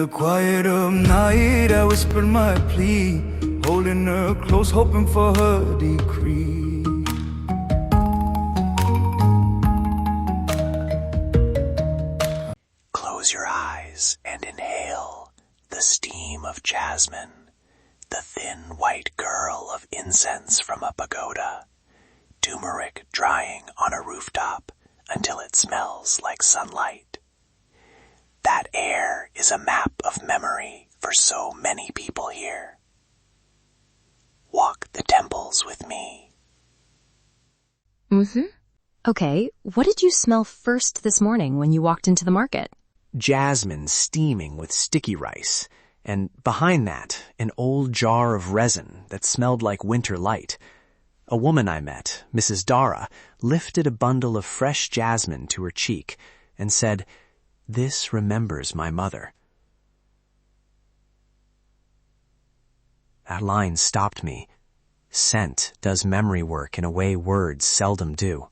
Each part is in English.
quiet of night, I whispered my plea, holding her close, hoping for her decree. Close your eyes and inhale the steam of jasmine, the thin white curl of incense from a pagoda, turmeric drying on a rooftop until it smells like sunlight. That air is a map of memory for so many people here. Walk the temples with me. Okay, what did you smell first this morning when you walked into the market? Jasmine steaming with sticky rice, and behind that, an old jar of resin that smelled like winter light. A woman I met, Mrs. Dara, lifted a bundle of fresh jasmine to her cheek and said, "This remembers my mother." That line stopped me. Scent does memory work in a way words seldom do.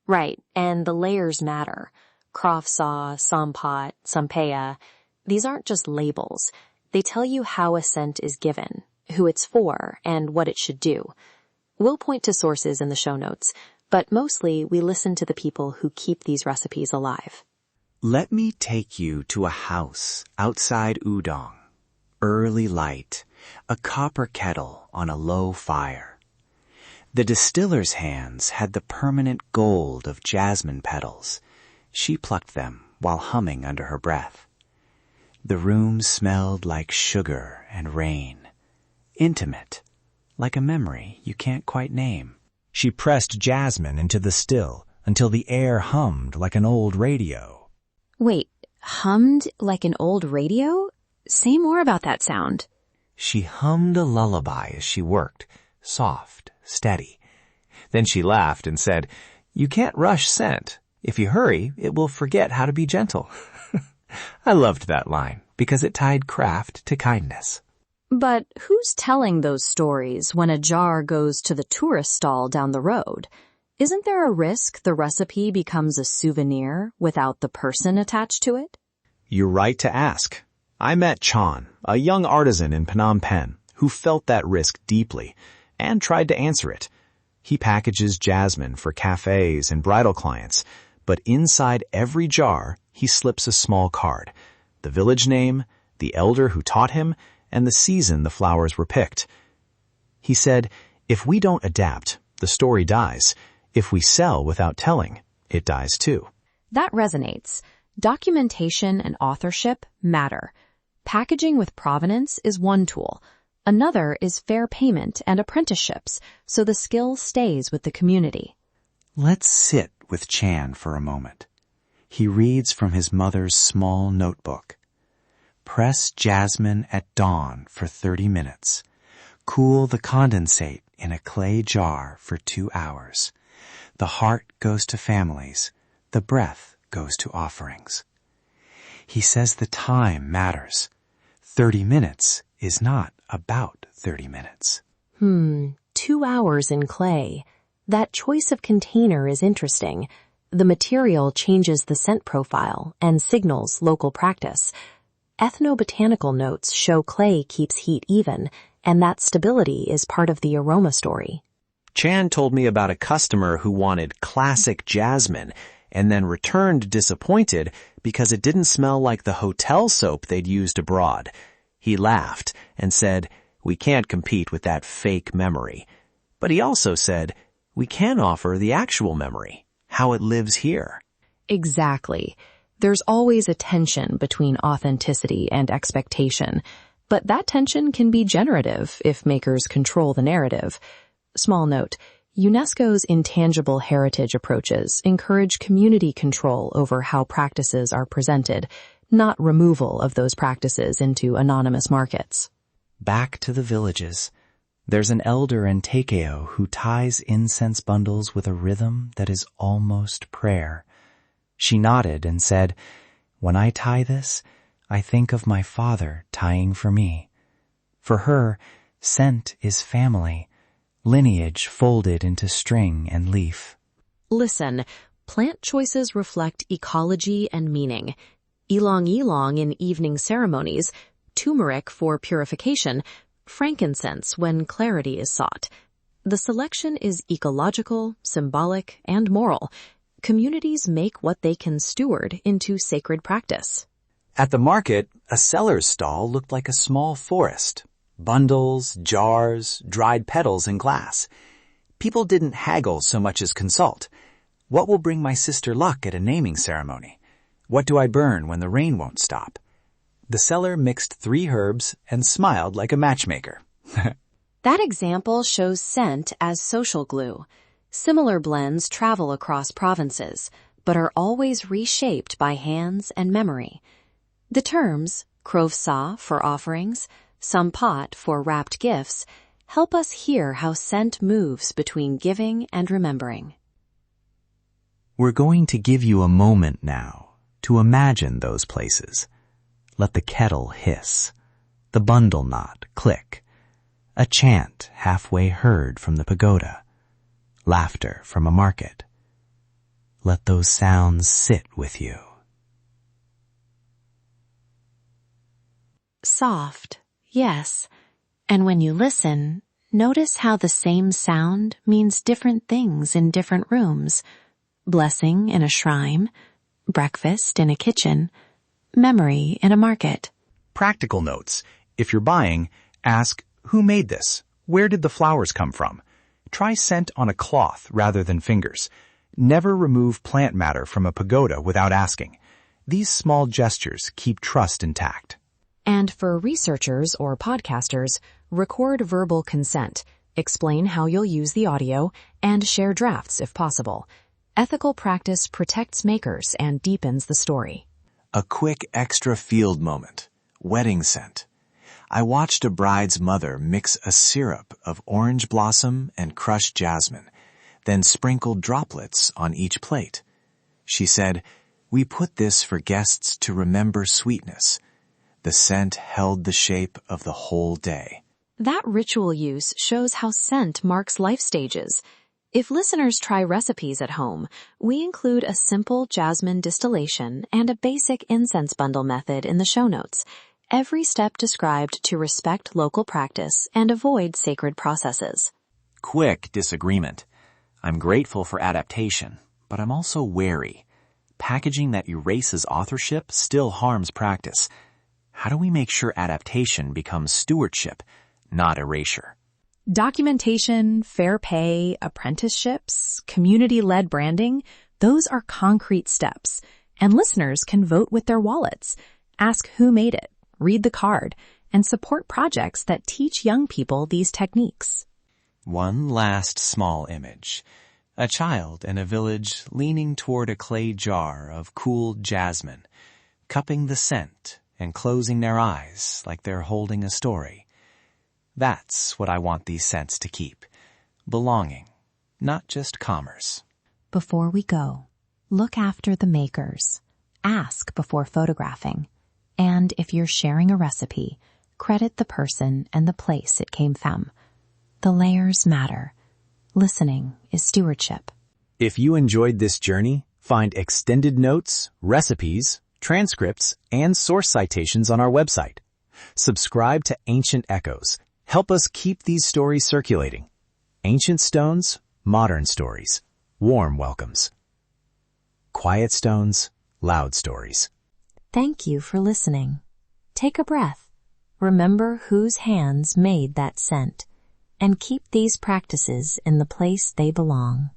Right, and the layers matter. Croft saw, sampat, sampeya. These aren't just labels. They tell you how a scent is given, who it's for, and what it should do. We'll point to sources in the show notes, but mostly we listen to the people who keep these recipes alive. Let me take you to a house outside Udong. Early light, a copper kettle on a low fire. The distiller's hands had the permanent gold of jasmine petals. She plucked them while humming under her breath. The room smelled like sugar and rain. Intimate, like a memory you can't quite name. She pressed jasmine into the still until the air hummed like an old radio. Wait, hummed like an old radio? Say more about that sound. She hummed a lullaby as she worked, soft, steady. Then she laughed and said, "You can't rush scent. If you hurry, it will forget how to be gentle." I loved that line because it tied craft to kindness. But who's telling those stories when a jar goes to the tourist stall down the road? Isn't there a risk the recipe becomes a souvenir without the person attached to it? You're right to ask. I met Chan, a young artisan in Phnom Penh, who felt that risk deeply and tried to answer it. He packages jasmine for cafes and bridal clients, but inside every jar he slips a small card, the village name, the elder who taught him, and the season the flowers were picked. He said, "If we don't adapt, the story dies. If we sell without telling, it dies too." That resonates. Documentation and authorship matter. Packaging with provenance is one tool. Another is fair payment and apprenticeships, so the skill stays with the community. Let's sit with Chan for a moment. He reads from his mother's small notebook. Press jasmine at dawn for 30 minutes. Cool the condensate in a clay jar for 2 hours. The heart goes to families. The breath goes to offerings. He says the time matters. 30 minutes is not about 30 minutes. 2 hours in clay. That choice of container is interesting. The material changes the scent profile and signals local practice. Ethnobotanical notes show clay keeps heat even, and that stability is part of the aroma story. Chan told me about a customer who wanted classic jasmine and then returned disappointed because it didn't smell like the hotel soap they'd used abroad. He laughed and said, "We can't compete with that fake memory." But he also said, "We can offer the actual memory, how it lives here." Exactly. There's always a tension between authenticity and expectation, but that tension can be generative if makers control the narrative. Small note, UNESCO's intangible heritage approaches encourage community control over how practices are presented, not removal of those practices into anonymous markets. Back to the villages. There's an elder in Takeo who ties incense bundles with a rhythm that is almost prayer. She nodded and said, "When I tie this, I think of my father tying for me." For her, scent is family, lineage folded into string and leaf. Listen, plant choices reflect ecology and meaning. ilang-ilang in evening ceremonies, turmeric for purification, frankincense when clarity is sought. The selection is ecological, symbolic, and moral. Communities make what they can steward into sacred practice. At the market, a seller's stall looked like a small forest. Bundles, jars, dried petals, and glass. People didn't haggle so much as consult. What will bring my sister luck at a naming ceremony? What do I burn when the rain won't stop? The seller mixed 3 herbs and smiled like a matchmaker. That example shows scent as social glue. Similar blends travel across provinces, but are always reshaped by hands and memory. The terms, krov sa for offerings, sampat for wrapped gifts, help us hear how scent moves between giving and remembering. We're going to give you a moment now to imagine those places. Let the kettle hiss, the bundle knot click, a chant halfway heard from the pagoda, laughter from a market. Let those sounds sit with you. Soft, yes. And when you listen, notice how the same sound means different things in different rooms. Blessing in a shrine, breakfast in a kitchen, memory in a market. Practical notes. If you're buying, ask, who made this? Where did the flowers come from? Try scent on a cloth rather than fingers. Never remove plant matter from a pagoda without asking. These small gestures keep trust intact. And for researchers or podcasters, record verbal consent, explain how you'll use the audio, and share drafts if possible. Ethical practice protects makers and deepens the story. A quick extra field moment. Wedding scent. I watched a bride's mother mix a syrup of orange blossom and crushed jasmine, then sprinkled droplets on each plate. She said, "We put this for guests to remember sweetness." The scent held the shape of the whole day. That ritual use shows how scent marks life stages. If listeners try recipes at home, we include a simple jasmine distillation and a basic incense bundle method in the show notes. Every step described to respect local practice and avoid sacred processes. Quick disagreement. I'm grateful for adaptation, but I'm also wary. Packaging that erases authorship still harms practice. How do we make sure adaptation becomes stewardship, not erasure? Documentation, fair pay, apprenticeships, community-led branding, those are concrete steps, and listeners can vote with their wallets. Ask who made it, read the card, and support projects that teach young people these techniques. One last small image. A child in a village leaning toward a clay jar of cooled jasmine, cupping the scent and closing their eyes like they're holding a story. That's what I want these scents to keep. Belonging, not just commerce. Before we go, look after the makers. Ask before photographing. And if you're sharing a recipe, credit the person and the place it came from. The layers matter. Listening is stewardship. If you enjoyed this journey, find extended notes, recipes, transcripts, and source citations on our website. Subscribe to Ancient Echoes. Help us keep these stories circulating. Ancient stones, modern stories, warm welcomes. Quiet stones, loud stories. Thank you for listening. Take a breath. Remember whose hands made that scent, and keep these practices in the place they belong.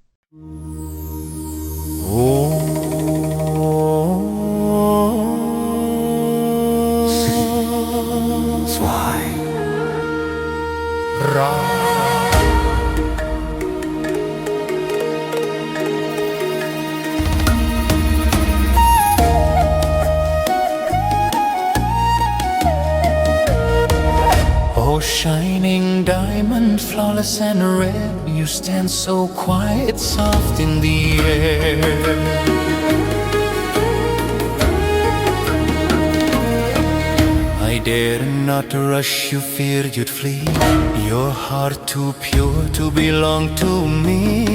Oh, shining diamond, flawless and red, you stand so quiet, soft in the air. I dared not to rush you, feared you'd flee. Your heart too pure to belong to me.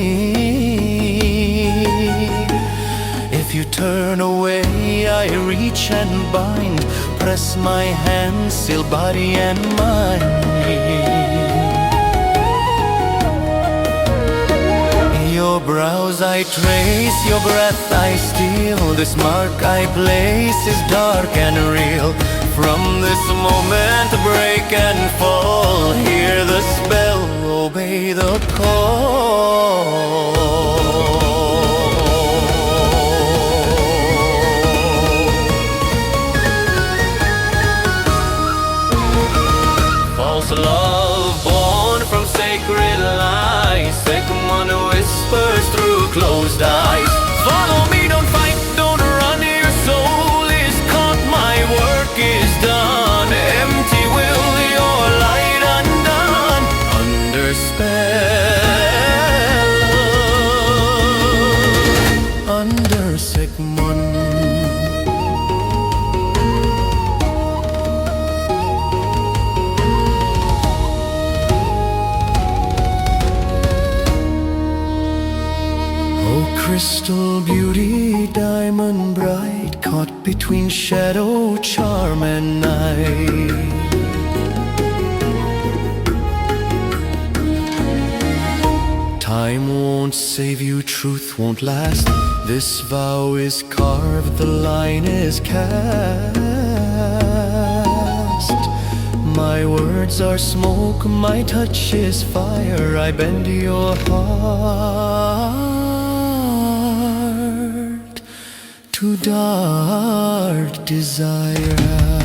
If you turn away, I reach and bind, press my hands, still body and mind. Your brows I trace, your breath I steal, this mark I place is dark and real. From this moment break and fall, hear the spell, obey the call. False love born from sacred lies, second one whispers through closed eyes. Follow me, don't fight, don't run, your soul is caught, my work is done. Empty will, your light undone, under spell, under Sigmund. Crystal beauty, diamond bright, caught between shadow, charm and night. Time won't save you, truth won't last. This vow is carved, the line is cast. My words are smoke, my touch is fire. I bend your heart to dark desire.